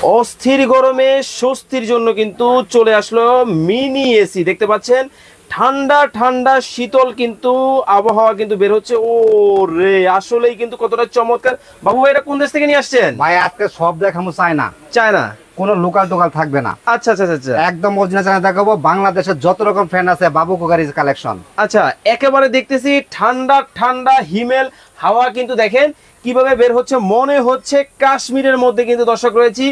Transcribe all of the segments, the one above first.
অস্থির গরমে স্বস্তির জন্য কিন্তু চলে আসলো মিনি এসি। দেখতে পাচ্ছেন ঠান্ডা ঠান্ডা শীতল কিন্তু আবহাওয়া কিন্তু বের হচ্ছে। ও রে, আসলেই কিন্তু কতটা চমৎকার। বাবু ভাই, এটা কোন দেশ থেকে নিয়ে আসছেন? ভাই আজকে সব দেখাবো চায়না। চায়না? কোনো লোকাল টোকাল থাকবে না। আচ্ছা আচ্ছা আচ্ছা, একদম অরিজিনাল চায়না দেখাবো। বাংলাদেশের যত রকম ফ্যান আছে বাবু কোকারিজ কালেকশন। আচ্ছা, একেবারে দেখতেছি ঠান্ডা ঠান্ডা হিমেল হাওয়া কিন্তু দেখেন কিভাবে বের হচ্ছে, মনে হচ্ছে কাশ্মীরের মধ্যে কিন্তু দর্শক রয়েছি।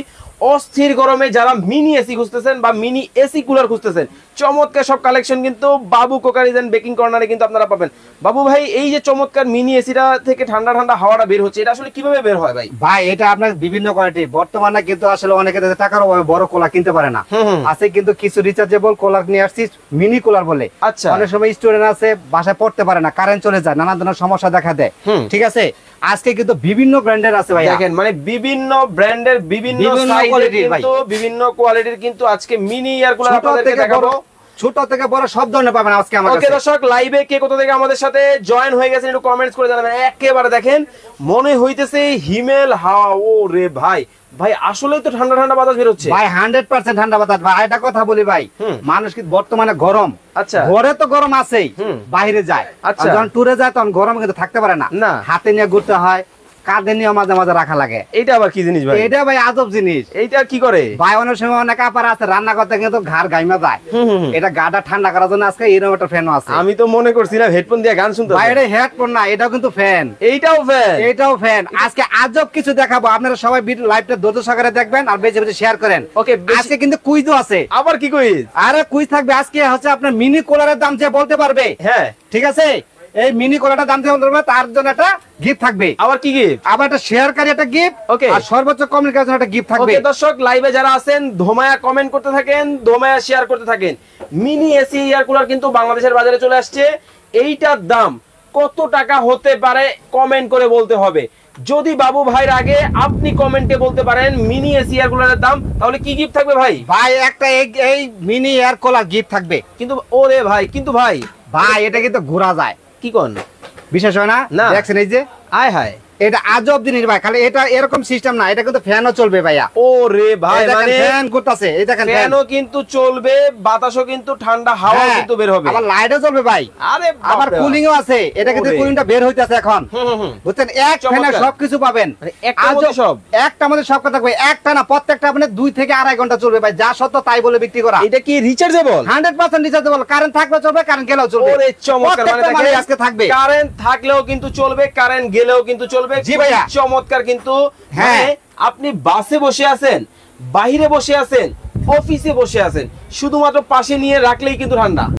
অস্থির গরমে যারা মিনি এসি খুঁজতেছেন বা মিনি এসি কুলার খুঁজতেছেন, চমৎকার সব কালেকশন কিন্তু বাবু কোকারিজ এন্ড বেকিং কর্নারে কিন্তু আপনারা পাবেন। বাবু ভাই, এই যে চমৎকার মিনি এসিটা থেকে ঠান্ডা ঠান্ডা হাওয়াটা বের হচ্ছে, এটা আসলে কিভাবে বের হয় ভাই? ভাই এটা আপনার বিভিন্ন কোয়ালিটি। বর্তমানে কিন্তু আসলে অনেকে টাকার অভাবে বড় কোলার কিনতে পারে না। আছে কিন্তু কিছু রিচার্জেবল কোলার নিয়ে আসছি, মিনি কোলার বলে। আচ্ছা, অনেক সময় স্টুডেন্ট আছে বাসায় পড়তে পারে না, কারেন্ট চলে যায়, নানা ধরনের সমস্যা দেখা দেয়। ঠিক আছে, আজকে কিন্তু বিভিন্ন ব্র্যান্ডের আছে ভাই। দেখেন মানে বিভিন্ন ব্র্যান্ডের বিভিন্ন কোয়ালিটির কিন্তু বিভিন্ন কোয়ালিটির কিন্তু আজকে মিনি এয়ার কুলার আপনাদেরকে দেখাবো। ছোট থেকে বড় সব ধরনের পাবেন আজকে আমাদের কাছে। ওকে দর্শক, লাইভে কে কোথা থেকে আমাদের সাথে জয়েন হয়ে গেছেন একটু কমেন্টস করে জানাবেন। একেবারে দেখেন মনে হইতেছে হিমেল হাওয়া। ও রে ভাই, ভাই আসলেই তো ঠান্ডা ঠান্ডা বাতাস বের হচ্ছে ভাই। 100% ঠান্ডা বাতাস ভাই। এটা কথা বলি ভাই, মানুষ কি বর্তমানে গরম। আচ্ছা, ঘরে তো গরম আছেই, বাইরে যায়। আচ্ছা, যখন ট্যুরে যায় তখন গরম কিন্তু থাকতে পারে না। হাতে নিয়ে ঘুরতে হয়, কাঁধে নিয়ে মাঝে মাঝে রাখা লাগে। এটা আবার কি জিনিস ভাই? এটা ভাই আজব জিনিস। এইটা কি করে ভাই? অনেক সময় অনেক আপার আছে রান্না করতে কিন্তু ঘাড় গাইমা যায়। এটা গাটা ঠান্ডা করার জন্য আজকে এরকম একটা ফ্যান আছে। আমি তো মনে করছিলাম হেডফোন দিয়ে গান শুনতে। ভাই এটা হেডফোন না, এটাও কিন্তু ফ্যান। এইটাও ফ্যান? এটাও ফ্যান। আজকে আজব কিছু দেখাবো, আপনারা সবাই লাইভটা ধৈর্য সহকারে দেখবেন আর বেশি বেশি শেয়ার করেন। ওকে, আজকে কিন্তু কুইজও আছে। আবার কি কুইজ? আরে কুইজ থাকবে আজকে। হচ্ছে আপনার মিনি কুলারের দাম যে বলতে পারবে, হ্যাঁ ঠিক আছে, এই মিনি কুলারটার দাম যে বলতে পারবে তার জন্য একটা গিফট থাকবে। আবার কি গিফট? আবার একটা শেয়ারকারী একটা গিফট। ওকে, আর সর্বোচ্চ কমেন্টের জন্য একটা গিফট থাকবে। ওকে দর্শক, লাইভে যারা আছেন ধোমায়া কমেন্ট করতে থাকেন, ধোমায়া শেয়ার করতে থাকেন। মিনি এসি এয়ার কুলার কিন্তু বাংলাদেশের বাজারে চলে আসছে। এইটার দাম কত টাকা হতে পারে কমেন্ট করে বলতে হবে। যদি বাবু ভাইয়ের আগে আপনি কমেন্টে বলতে পারেন মিনি এসি এয়ার কুলারের দাম, তাহলে কি গিফট থাকবে ভাই? ভাই একটা এই মিনি এয়ার কুলার গিফট থাকবে। কিন্তু ওরে ভাই, কিন্তু ভাই এটা কিন্তু ঘোরা যায়। কি কোন বিশেষ হয় না? দেখছেন এই যে আয় হায়, এটা আজব জিনিস ভাই। খালি এটা এরকম সিস্টেম না, এটা কিন্তু ফ্যানও চলবে ভাইয়া। ও রে ভাই, মানে ফ্যান করতেছে, এই দেখেন ফ্যানও কিন্তু চলবে, বাতাসও কিন্তু ঠান্ডা হাওয়া কিন্তু বের হবে, আবার লাইটও জ্বলবে ভাই। আরে আবার কুলিংও আছে। এটা কিন্তু কুলিংটা বের হইতাছে এখন, বুঝছেন? এক ফ্যানে সবকিছু পাবেন। একটা মধ্যে সব কথা থাকবে, একটা না প্রত্যেকটা আপনি 2 থেকে 2.5 ঘন্টা চলবে ভাই। যা সত্য তাই বলে বিক্রি করা। এটা কি রিচার্জেবল? 100% রিচার্জেবল। কারেন্ট থাকলে চলবে, কারেন্ট গেলেও চলবে। ওরে চমৎকার, মানে দেখেন আজকে থাকবে। কারেন্ট থাকলেও কিন্তু চলবে, কারেন্ট গেলেও কিন্তু চলবে। জি ভাইয়া, চমৎকার কিন্তু। হ্যাঁ, আপনি বাসে বসে আছেন, বাইরে বসে আছেন, অফিসে বসে আছেন, শুধুমাত্র পাশে নিয়ে রাখলেই কিন্তু ঠান্ডা।